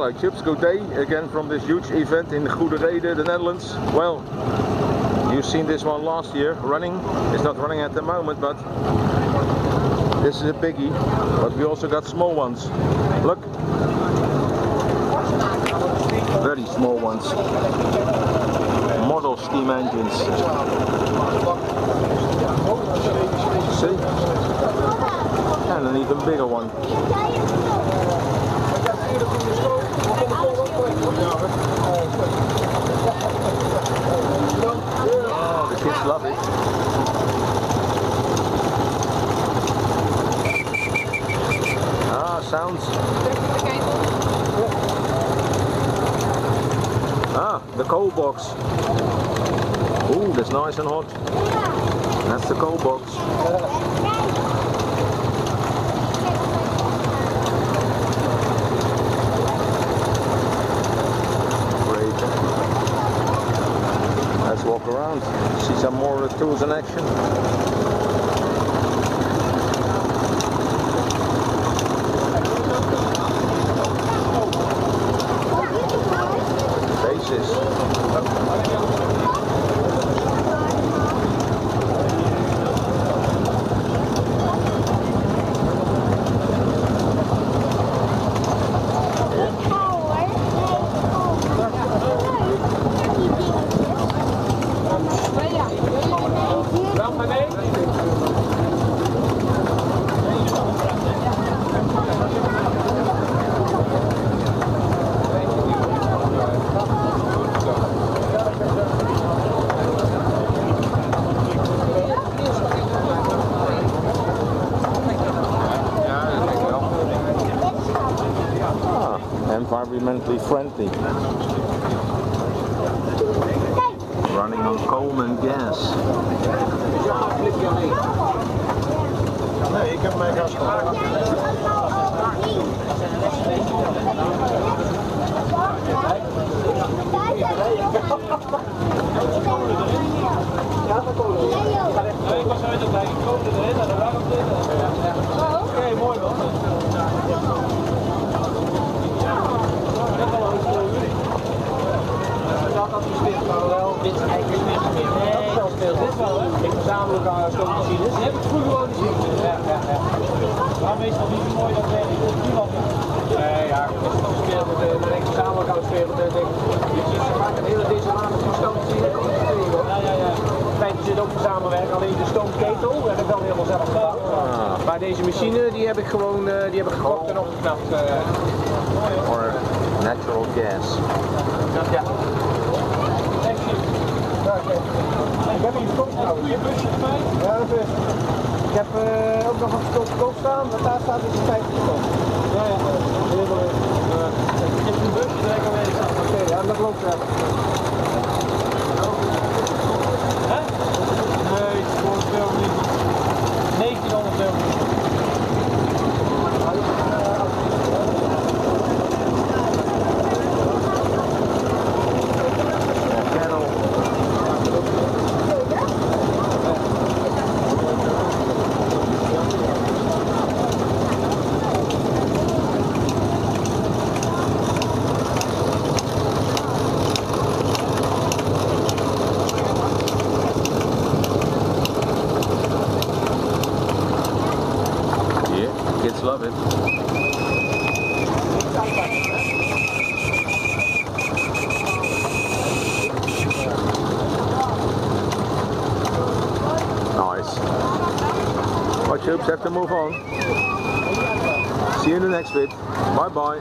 Hello Chips, good day again from this huge event in Goede Rede, the Netherlands. Well, you've seen this one last year running. It's not running at the moment, but this is a biggie. But we also got small ones. Look, very small ones. Model steam engines. See? And an even bigger one. Oh, the kids love it. Ah, sounds. Ah, the coal box. Ooh, that's nice and hot. That's the coal box. Let's walk around, see some more tools in action. Bases. Environmentally friendly. Running on coal and gas. Nee, ik heb mijn gas gehad. Ja, dat komt niet. Ik was uit erbij, ik koop erin, naar de warmte. Oké, mooi man. Dat adviseert parallel. Dit is eigenlijk niet meer. Nee, dat is wel veel. Dit wel, hè? Ik verzamel ook aan stoommachines. Die heb ik vroeger wel gezien. Ja. Maar meestal niet zo mooi dat werk. Niemand. Nee, ja, ik heb het gespeeld met ik verzamel ook aan het spelen. Je ziet ze maken een hele desolate toestand. Ja. Feitje zit ook verzamelwerk, alleen de stoomketel heb ik dan helemaal zelf gedaan. Maar deze machine die heb ik gewoon gekocht en opgeknapt. Or natural gas. Ja. Ik heb hier een kop trouwens. Ja, dat is. Ik heb ook nog een stok koop staan, want daar staat dus een 50 ton. Ja. Ik heb een busje direct al mee. Oké, ja, dat loopt wel. Hè? Nee, voor veel niet. 1900 euro. Kids love it. Nice. Well, Chips, have to move on. See you in the next bit. Bye bye.